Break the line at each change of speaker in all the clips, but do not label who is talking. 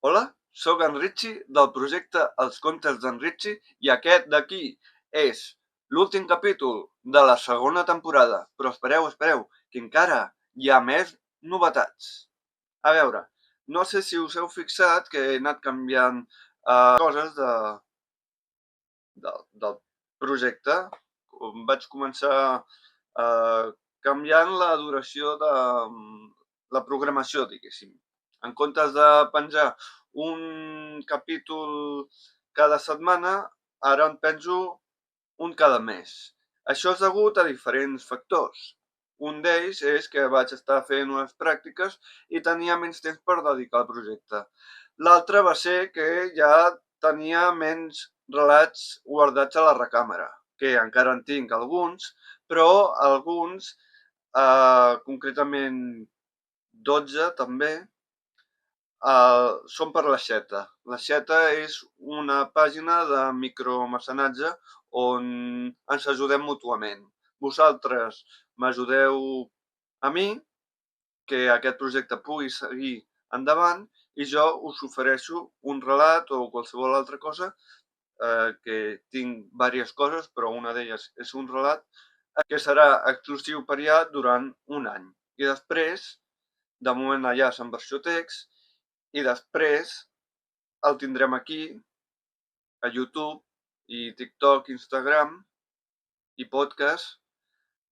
Hola, sóc en Richie del projecte Els contes d'en Richie i aquest d'aquí és l'últim capítol de la segona temporada. Però espereu, que encara hi ha més novetats. A veure, no sé si us heu fixat que he anat canviant coses del projecte. Vaig començar canviant la duració de la programació, diguéssim. En comptes de penjar un capítol cada setmana, ara en penjo un cada mes. Això és degut a diferents factors. Un d'ells és que vaig estar fent unes pràctiques i tenia menys temps per dedicar al projecte. L'altre va ser que ja tenia menys relats guardats a la recàmera, que encara en tinc alguns, però alguns, concretament 12 també, són per l'Aixeta. L'Aixeta és una pàgina de micromecenatge on ens ajudem mútuament. Vosaltres m'ajudeu a mi, que aquest projecte pugui seguir endavant, i jo us ofereixo un relat o qualsevol altra cosa, que tinc diverses coses, però una d'elles és un relat, que serà exclusiu per ja durant un any. I després, de moment allà és en versió text, i després el tindrem aquí, a YouTube, i TikTok, Instagram i podcast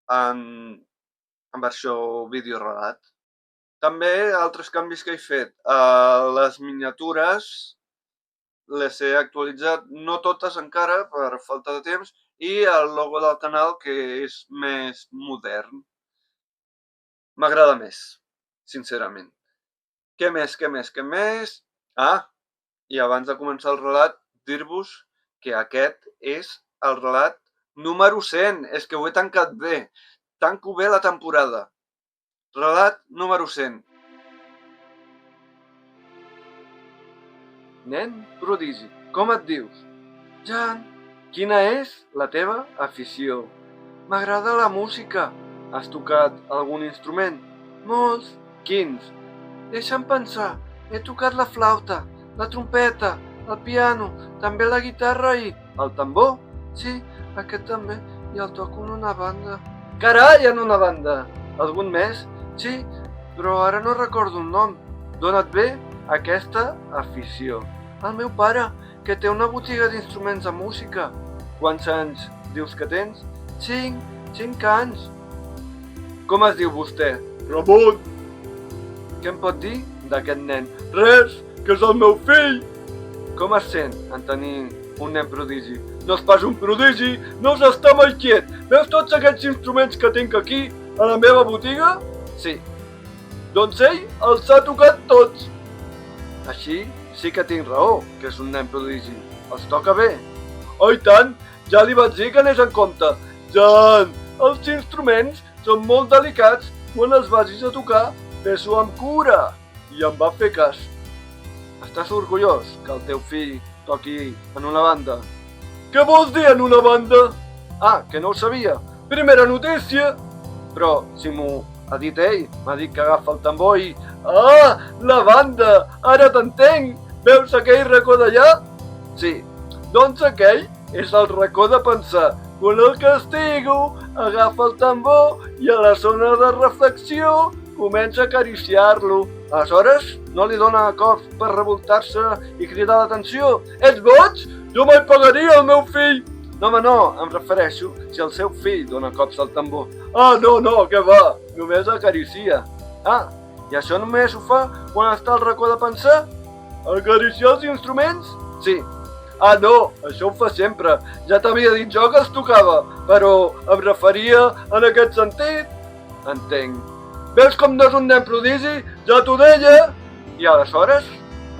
en versió vídeo-relat. També altres canvis que he fet. Les miniatures les he actualitzat, no totes encara, per falta de temps, i el logo del canal, que és més modern. M'agrada més, sincerament. Què més? I abans de començar el relat, dir-vos que aquest és el relat número 100. És que ho he tancat bé. Tanco bé la temporada. Relat número 100. Nen prodigi, com et dius? Jan, quina és la teva afició? M'agrada la música. Has tocat algun instrument? Molts. Quins? Deixa'm pensar. He tocat la flauta, la trompeta, el piano, també la guitarra i el tambor. Sí, aquest també, i el toco en una banda. Carai, en una banda! Algun més? Sí, però ara no recordo un nom. D'on et ve aquesta afició? El meu pare, que té una botiga d'instruments de música. Quants anys dius que tens? 5 anys. Com es diu vostè? Ramon. Què em pot dir d'aquest nen? Res, que és el meu fill. Com es sent en tenir un nen prodigi? No és pas un prodigi, no s'està mai quiet. Veus tots aquests instruments que tinc aquí, a la meva botiga? Sí. Doncs ell els ha tocat tots. Així sí que tinc raó, que és un nen prodigi. Els toca bé. Oh, i tant, ja li vaig dir que anés en compte. Jan, els instruments són molt delicats. Quan els vagis a tocar, fes-ho amb cura. I em va fer cas. Estàs orgullós que el teu fill toqui en una banda? Què vols dir en una banda? Que no ho sabia. Primera notícia. Però si m'ho ha dit ell, m'ha dit que agafa el tambor i... la banda! Ara t'entenc! Veus aquell racó d'allà? Sí. Doncs aquell és el racó de pensar. Quan el castigo, agafa el tambor i a la zona de reflexió comença a acariciar-lo. Aleshores, no li dona cops per revoltar-se i cridar l'atenció. Ets boig? Jo mai pagaria el meu fill! No, home, no, em refereixo si el seu fill dona cops al tambor. No, què va? Només acaricia. I això només ho fa quan està al racó de pensar? Acariciar els instruments? Sí. No, això ho fa sempre. Ja t'havia dit jo que els tocava, però em referia en aquest sentit. Entenc. Veus com no és un nen prodigi? Ja t'ho deia! I aleshores,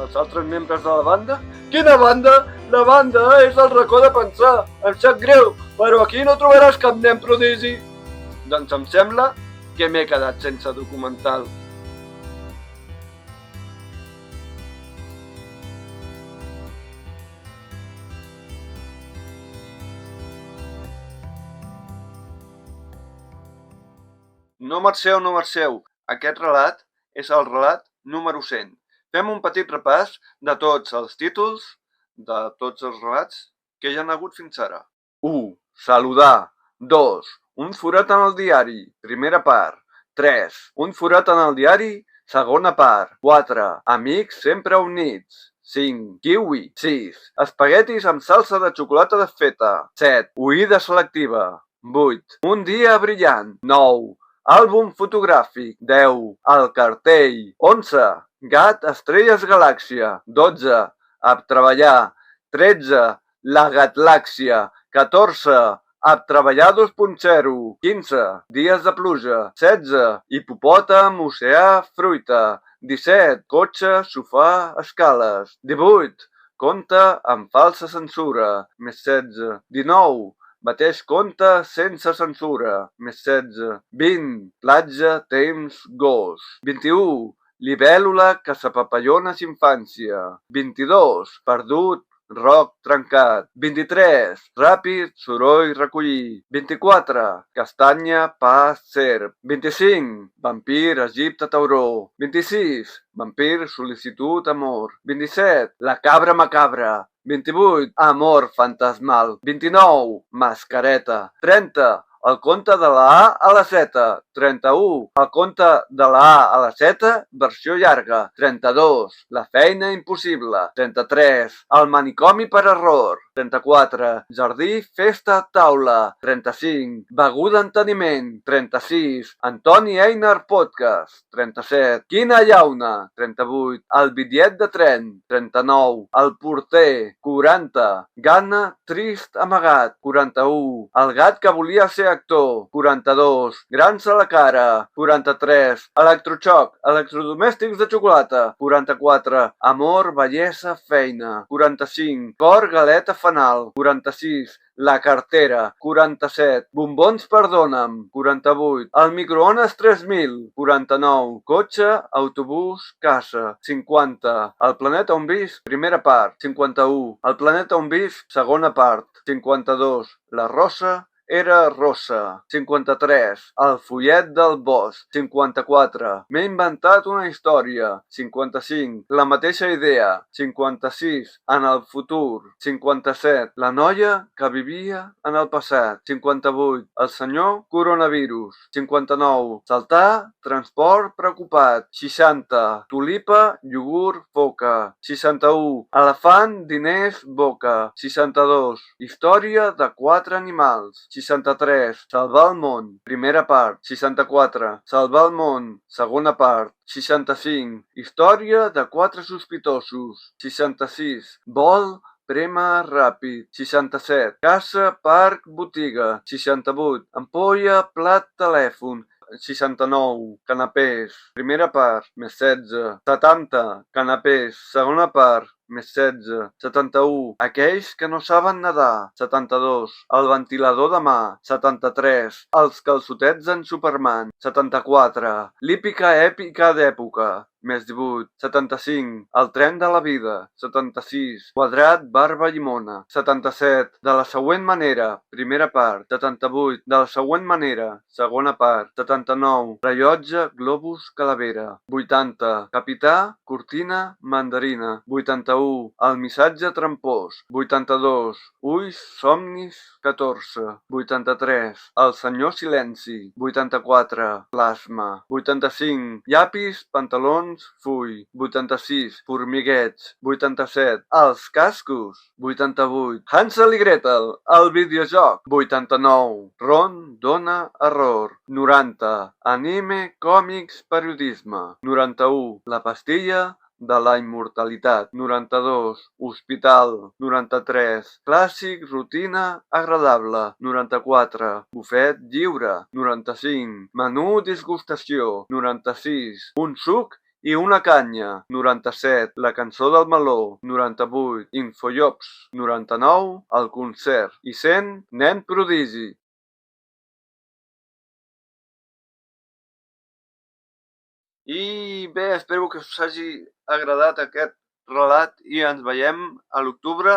els altres membres de la banda? Quina banda? La banda és el racó de pensar. Em sap greu, però aquí no trobaràs cap nen prodigi. Doncs em sembla que m'he quedat sense documental. No marxeu. Aquest relat és el relat número 100. Fem un petit repàs de tots els títols, de tots els relats que hi ha hagut fins ara. 1. Saludar. 2. Un forat en el diari, primera part. 3. Un forat en el diari, segona part. 4. Amics sempre units. 5. Kiwi. 6. Espaguetis amb salsa de xocolata desfeta. 7. Oïda selectiva. 8. Un dia brillant. 9. Àlbum fotogràfic. 10. El cartell. 11. Gat Estrelles Galàxia. 12. A treballar. 13. La Gatlàxia. 14. A treballar 2.0. 15. Dies de pluja. 16. Hipopòtam, oceà, fruita. 17. Cotxe, sofà, escales. 18. Conte amb falsa censura. Més 16. 19. Mateix conte sense censura. Més 16. 20. Platja, temps, gos. 21. Libèl·lula que s'apapallona s'infància. 22. Perdut, roc trencat. 23. Ràpid, soroll, recollir. 24. Castanya, pa, serp. 25. Vampir, Egipte, tauró. 26. Vampir, sol·licitud, amor. 27. La cabra macabra. 28. Amor fantasmal. 29. Mascareta. 30. El conte de la A a la Z. 31. El conte de la A a la Z, versió llarga. 32. La feina impossible. 33. El manicomi per error. 34. Jardí, festa, taula. 35. Beguda, enteniment. 36. Antoni Einar Podcast. 37. Quina llauna. 38. El bitllet de tren. 39. El porter. 40. Gana, trist, amagat. 41. El gat que volia ser actor. 42. Grans a la cara. 43. Electroxoc. Electrodomèstics de xocolata. 44. Amor, bellesa, feina. 45. Cor, galeta, fanal. 46. La cartera. 47. Bombons, perdona'm. 48. El microones 3000. 49. Cotxe, autobús, casa. 50. El planeta on visc, primera part. 51. El planeta on visc, segona part. 52. La rosa era rossa. 53. El fullet del bosc. 54. M'he inventat una història. 55. La mateixa idea. 56. En el futur. 57. La noia que vivia en el passat. 58. El senyor coronavirus. 59. Saltar, transport preocupat. 60. Tulipa, iogurt, foca. 61. Elefant, diners, boca. 62. Història de 4 animals. 63. Salvar el món. Primera part. 64. Salvar el món. Segona part. 65. Història de 4 sospitosos. 66. Vol, prema, ràpid. 67. Casa, parc, botiga. 68. Ampolla, plat, telèfon. 69. Canapés. Primera part. Més 16. 70. Canapés. Segona part. Més 16. 71. Aquells que no saben nedar. 72. El ventilador de mà. 73. Els calçotets en Superman. 74. L'hípica èpica d'època. Més 18. 75. El tren de la vida. 76. Quadrat, barba, llimona. 77. De la següent manera. Primera part. 78. De la següent manera. Segona part. 79. Rellotge, globus, calavera. 80. Capità, cortina, mandarina. 81. El missatge trampós. 82. Ulls, somnis, 14. 83. El senyor silenci. 84. Plasma. 85. Llapis, pantalons, full. 86. Formiguets. 87. Els cascos. 88. Hansel i Gretel, el videojoc. 89. Ron dona error. 90. Anime, còmics, periodisme. 91. La pastilla de la immortalitat. 92. Hospital. 93. Clàssic, rutina, agradable. 94. Bufet lliure. 95. Menú, disgustació. 96. Un suc i una canya. 97. La cançó del meló. 98. Infoiops. 99. El concert. I 100. Nen prodigi. I bé, espero que us hagi agradat aquest relat i ens veiem a l'octubre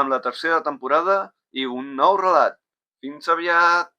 amb la tercera temporada i un nou relat. Fins aviat!